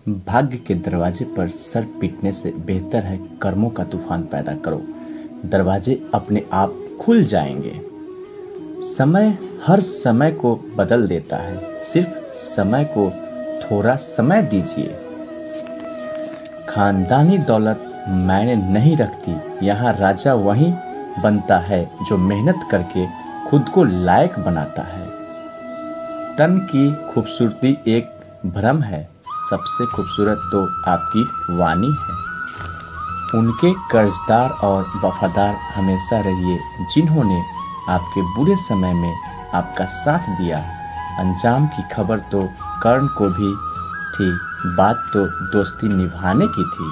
भाग्य के दरवाजे पर सर पीटने से बेहतर है कर्मों का तूफान पैदा करो। दरवाजे अपने आप खुल जाएंगे। समय हर समय को बदल देता है, सिर्फ समय को थोड़ा समय दीजिए। खानदानी दौलत मायने नहीं रखती, यहाँ राजा वही बनता है जो मेहनत करके खुद को लायक बनाता है। तन की खूबसूरती एक भ्रम है, सबसे खूबसूरत तो आपकी वाणी है। उनके कर्जदार और वफादार हमेशा रहिए जिन्होंने आपके बुरे समय में आपका साथ दिया। अंजाम की खबर तो कर्ण को भी थी, बात तो दोस्ती निभाने की थी।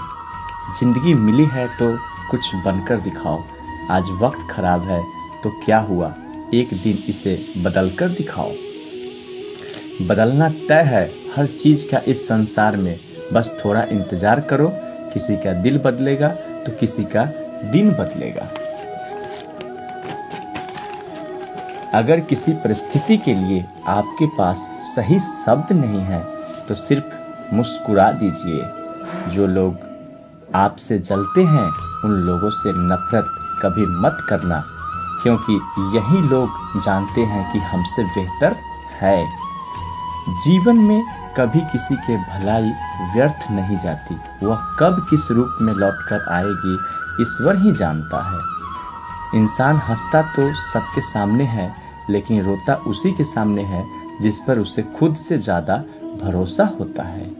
जिंदगी मिली है तो कुछ बनकर दिखाओ। आज वक्त खराब है तो क्या हुआ, एक दिन इसे बदलकर दिखाओ। बदलना तय है हर चीज का इस संसार में, बस थोड़ा इंतजार करो। किसी का दिल बदलेगा तो किसी का दिन बदलेगा। अगर किसी परिस्थिति के लिए आपके पास सही शब्द नहीं है तो सिर्फ मुस्कुरा दीजिए। जो लोग आपसे जलते हैं उन लोगों से नफरत कभी मत करना, क्योंकि यही लोग जानते हैं कि हमसे बेहतर है। जीवन में कभी किसी के भलाई व्यर्थ नहीं जाती, वह कब किस रूप में लौटकर आएगी ईश्वर ही जानता है। इंसान हंसता तो सबके सामने है, लेकिन रोता उसी के सामने है जिस पर उसे खुद से ज़्यादा भरोसा होता है।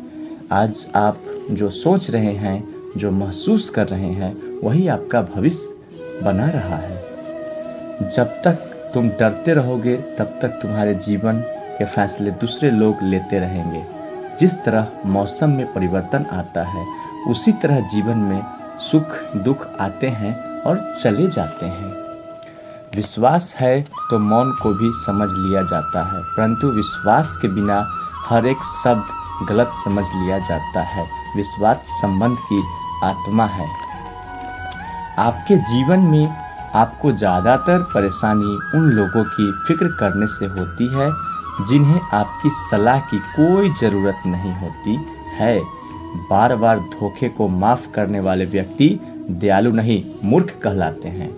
आज आप जो सोच रहे हैं, जो महसूस कर रहे हैं, वही आपका भविष्य बना रहा है। जब तक तुम डरते रहोगे तब तक तुम्हारे जीवन के फैसले दूसरे लोग लेते रहेंगे। जिस तरह मौसम में परिवर्तन आता है, उसी तरह जीवन में सुख दुख आते हैं और चले जाते हैं। विश्वास है तो मौन को भी समझ लिया जाता है, परंतु विश्वास के बिना हर एक शब्द गलत समझ लिया जाता है। विश्वास संबंध की आत्मा है। आपके जीवन में आपको ज़्यादातर परेशानी उन लोगों की फिक्र करने से होती है जिन्हें आपकी सलाह की कोई ज़रूरत नहीं होती है। बार बार धोखे को माफ़ करने वाले व्यक्ति दयालु नहीं, मूर्ख कहलाते हैं।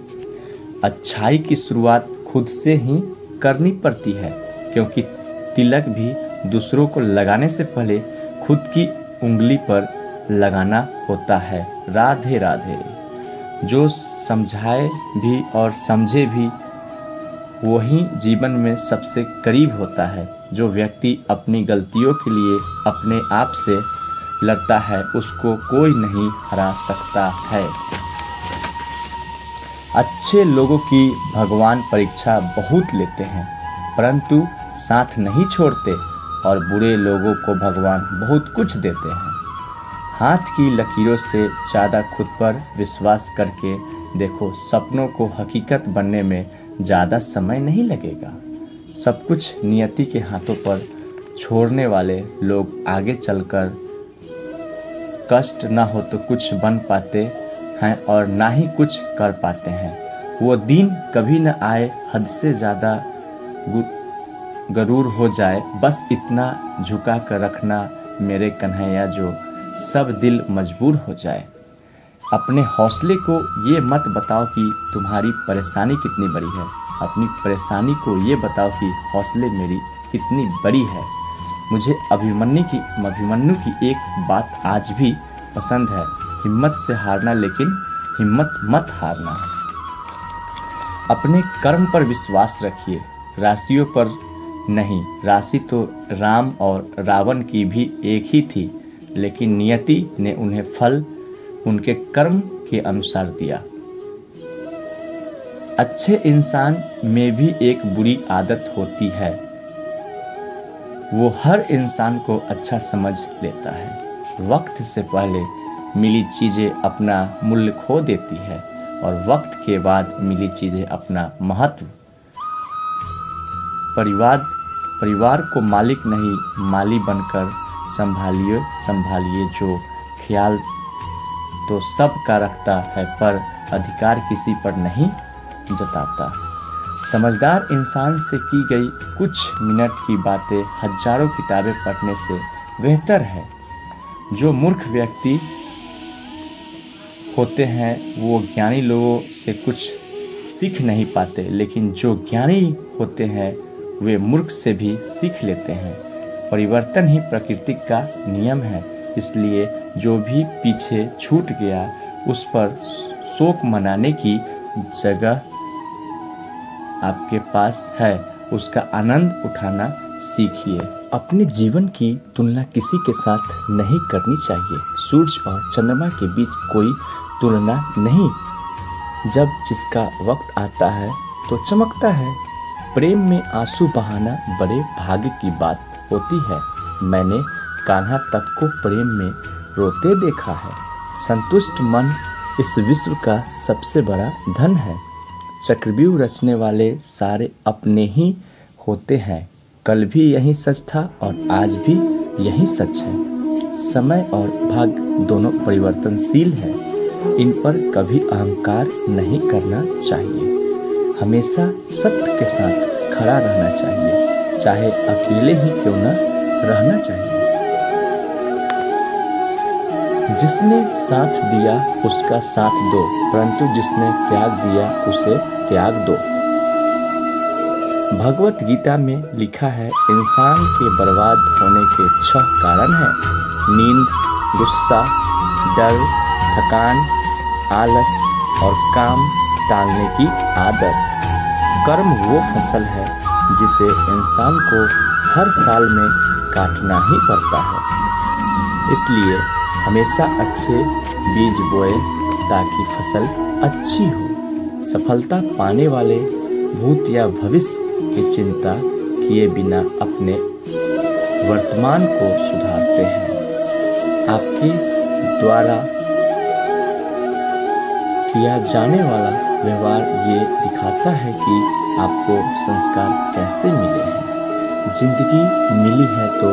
अच्छाई की शुरुआत खुद से ही करनी पड़ती है, क्योंकि तिलक भी दूसरों को लगाने से पहले खुद की उंगली पर लगाना होता है। राधे राधे। जो समझाए भी और समझे भी वही जीवन में सबसे करीब होता है। जो व्यक्ति अपनी गलतियों के लिए अपने आप से लड़ता है उसको कोई नहीं हरा सकता है। अच्छे लोगों की भगवान परीक्षा बहुत लेते हैं, परंतु साथ नहीं छोड़ते, और बुरे लोगों को भगवान बहुत कुछ देते हैं। हाथ की लकीरों से ज़्यादा खुद पर विश्वास करके देखो, सपनों को हकीकत बनने में ज़्यादा समय नहीं लगेगा। सब कुछ नियति के हाथों पर छोड़ने वाले लोग आगे चलकर कष्ट ना हो तो कुछ बन पाते हैं और ना ही कुछ कर पाते हैं। वो दिन कभी न आए हद से ज़्यादा गरूर हो जाए, बस इतना झुका कर रखना मेरे कन्हैया जो सब दिल मजबूर हो जाए। अपने हौसले को ये मत बताओ कि तुम्हारी परेशानी कितनी बड़ी है, अपनी परेशानी को ये बताओ कि हौसले मेरी कितनी बड़ी है। मुझे अभिमन्यु की एक बात आज भी पसंद है, हिम्मत से हारना लेकिन हिम्मत मत हारना। अपने कर्म पर विश्वास रखिए, राशियों पर नहीं। राशि तो राम और रावण की भी एक ही थी, लेकिन नियति ने उन्हें फल उनके कर्म के अनुसार दिया। अच्छे इंसान में भी एक बुरी आदत होती है, वो हर इंसान को अच्छा समझ लेता है। वक्त से पहले मिली चीज़ें अपना मूल्य खो देती है और वक्त के बाद मिली चीज़ें अपना महत्व। परिवार को मालिक नहीं, माली बनकर संभालिए जो ख्याल तो सब का रखता है, पर अधिकार किसी पर नहीं जताता। समझदार इंसान से की गई कुछ मिनट की बातें हजारों किताबें पढ़ने से बेहतर है। जो मूर्ख व्यक्ति होते हैं वो ज्ञानी लोगों से कुछ सीख नहीं पाते, लेकिन जो ज्ञानी होते हैं वे मूर्ख से भी सीख लेते हैं। परिवर्तन ही प्रकृति का नियम है, इसलिए जो भी पीछे छूट गया उस पर शोक मनाने की जगह आपके पास है, उसका आनंद उठाना सीखिए। अपने जीवन की तुलना किसी के साथ नहीं करनी चाहिए। सूरज और चंद्रमा के बीच कोई तुलना नहीं। जब जिसका वक्त आता है तो चमकता है। प्रेम में आंसू बहाना बड़े भाग्य की बात होती है। मैंने कान्हा तक को प्रेम में रोते देखा है। संतुष्ट मन इस विश्व का सबसे बड़ा धन है। चक्रव्यूह रचने वाले सारे अपने ही होते हैं। कल भी यही सच था और आज भी यही सच है। समय और भाग्य दोनों परिवर्तनशील है। इन पर कभी अहंकार नहीं करना चाहिए। हमेशा सत्य के साथ खड़ा रहना चाहिए, चाहे अकेले ही क्यों न रहना चाहिए। जिसने साथ दिया उसका साथ दो, परंतु जिसने त्याग दिया उसे त्याग दो। भगवत गीता में लिखा है, इंसान के बर्बाद होने के 6 कारण हैं: नींद, गुस्सा, डर, थकान, आलस और काम टालने की आदत। कर्म वो फसल है जिसे इंसान को हर साल में काटना ही पड़ता है। इसलिए हमेशा अच्छे बीज बोए ताकि फसल अच्छी हो। सफलता पाने वाले भूत या भविष्य की चिंता किए बिना अपने वर्तमान को सुधारते हैं। आपके द्वारा किया जाने वाला व्यवहार ये दिखाता है कि आपको संस्कार कैसे मिले हैं। जिंदगी मिली है तो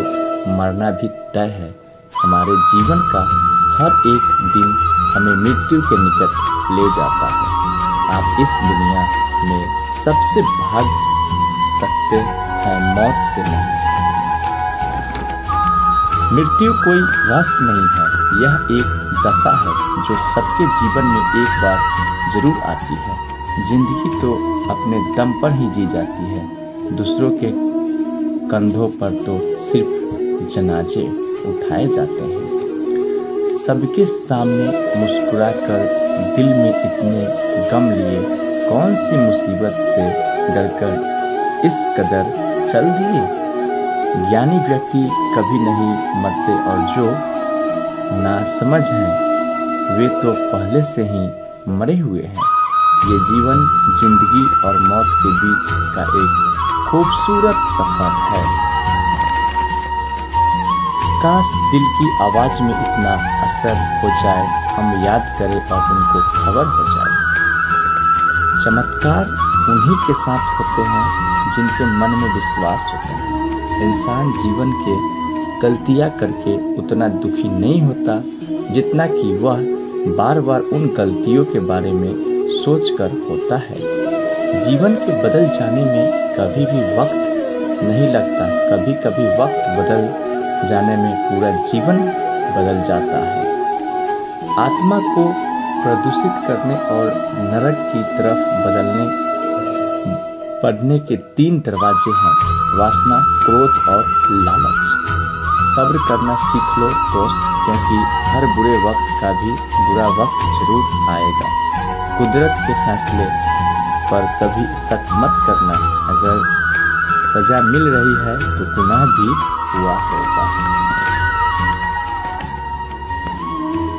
मरना भी तय है। हमारे जीवन का हर एक दिन हमें मृत्यु के निकट ले जाता है। आप इस दुनिया में सबसे भाग सकते हैं, मौत से नहीं। मृत्यु कोई रहस्य नहीं है, यह एक दशा है जो सबके जीवन में एक बार जरूर आती है। जिंदगी तो अपने दम पर ही जी जाती है। दूसरों के कंधों पर तो सिर्फ जनाजे उठाए जाते हैं। सबके सामने मुस्कुराकर दिल में इतने गम लिए कौन सी मुसीबत से डरकर इस कदर चल दिए। ज्ञानी व्यक्ति कभी नहीं मरते और जो नासमझ हैं वे तो पहले से ही मरे हुए हैं। ये जीवन जिंदगी और मौत के बीच का एक खूबसूरत सफर है। काश दिल की आवाज में इतना असर हो जाए, हम याद करें और उनको खबर हो जाए। चमत्कार उन्हीं के साथ होते हैं जिनके मन में विश्वास होता है। इंसान जीवन के गलतियां करके उतना दुखी नहीं होता जितना कि वह बार बार उन गलतियों के बारे में सोचकर होता है। जीवन के बदल जाने में कभी भी वक्त नहीं लगता। कभी कभी वक्त बदल जाने में पूरा जीवन बदल जाता है। आत्मा को प्रदूषित करने और नरक की तरफ पढ़ने के 3 दरवाजे हैं: वासना, क्रोध और लालच। सब्र करना सीख लो दोस्त, क्योंकि हर बुरे वक्त का भी बुरा वक्त जरूर आएगा। कुदरत के फैसले पर कभी शक मत करना। अगर सजा मिल रही है तो गुनाह भी हुआ होगा।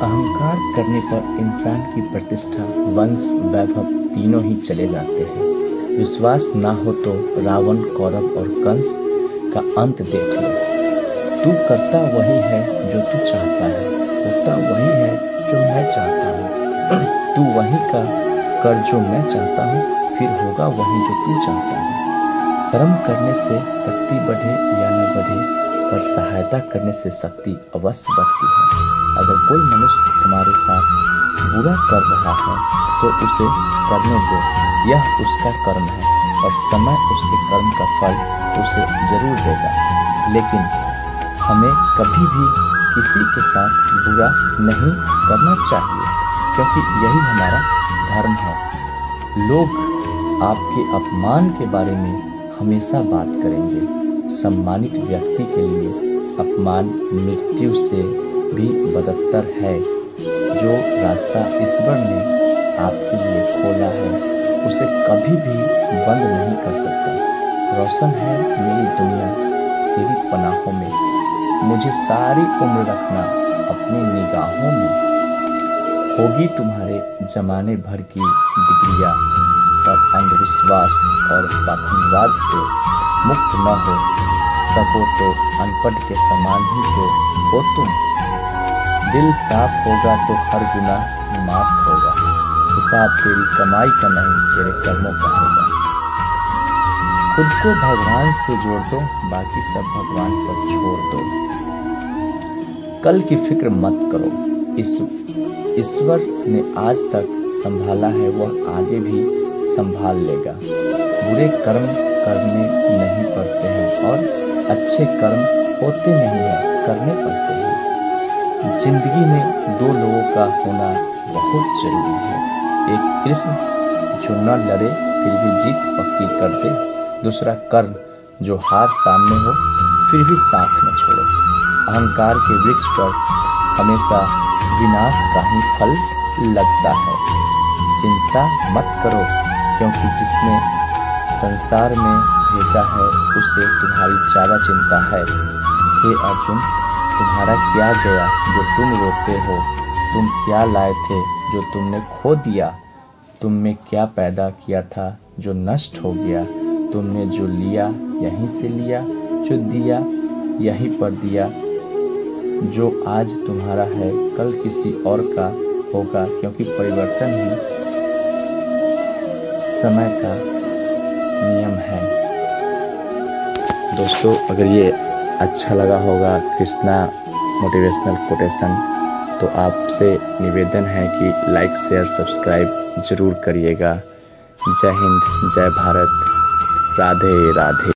अहंकार करने पर इंसान की प्रतिष्ठा, वंश, वैभव तीनों ही चले जाते हैं। विश्वास ना हो तो रावण, कौरव और कंस का अंत देख लो। तू करता वही है जो तू चाहता है, होता वही है जो मैं चाहता हूँ। तू वही कर जो मैं चाहता हूँ, फिर होगा वही जो तू चाहता है। शर्म करने से शक्ति बढ़े या न बढ़े, पर सहायता करने से शक्ति अवश्य बढ़ती है। अगर कोई मनुष्य तुम्हारे साथ बुरा कर रहा है तो उसे करने दो, यह उसका कर्म है और समय उसके कर्म का फल उसे जरूर देगा। लेकिन हमें कभी भी किसी के साथ बुरा नहीं करना चाहिए, क्योंकि यही हमारा धर्म है। लोग आपके अपमान के बारे में हमेशा बात करेंगे। सम्मानित व्यक्ति के लिए अपमान मृत्यु से भी बदतर है। जो रास्ता ईश्वर ने आपके लिए खोला है उसे कभी भी बंद नहीं कर सकता। रोशन है मेरी दुनिया तेरी पनाहों में, मुझे सारी उम्र रखना अपनी निगाहों में। होगी तुम्हारे जमाने भर की डिग्रियां, पर अंधविश्वास और पाखंडवाद से मुक्त न हो सको तो अनपढ़ के समान ही तो हो तुम। दिल साफ होगा तो हर गुनाह माफ होगा, हिसाब तेरी कमाई का नहीं तेरे कर्मों का होगा। खुद को भगवान से जोड़ दो, बाकी सब भगवान पर छोड़ दो। कल की फिक्र मत करो, ईश्वर ने आज तक संभाला है वह आगे भी संभाल लेगा। बुरे कर्म करने नहीं पड़ते हैं और अच्छे कर्म होते नहीं हैं, करने पड़ते हैं। जिंदगी में दो लोगों का होना बहुत जरूरी है। एक कृष्ण जो न लड़े फिर भी जीत पक्की कर दे, दूसरा कर्ण जो हार सामने हो फिर भी साथ न छोड़े। अहंकार के वृक्ष पर हमेशा विनाश का ही फल लगता है। चिंता मत करो, क्योंकि जिसने संसार में भेजा है उसे तुम्हारी ज़्यादा चिंता है। हे अर्जुन, तुम्हारा क्या गया जो तुम रोते हो? तुम क्या लाए थे जो तुमने खो दिया? तुम में क्या पैदा किया था जो नष्ट हो गया? तुमने जो लिया यहीं से लिया, जो दिया यहीं पर दिया। जो आज तुम्हारा है कल किसी और का होगा, क्योंकि परिवर्तन ही समय का नियम है। दोस्तों, अगर ये अच्छा लगा होगा कृष्णा मोटिवेशनल कोटेशन, तो आपसे निवेदन है कि लाइक शेयर सब्सक्राइब ज़रूर करिएगा। जय हिंद, जय भारत, राधे राधे।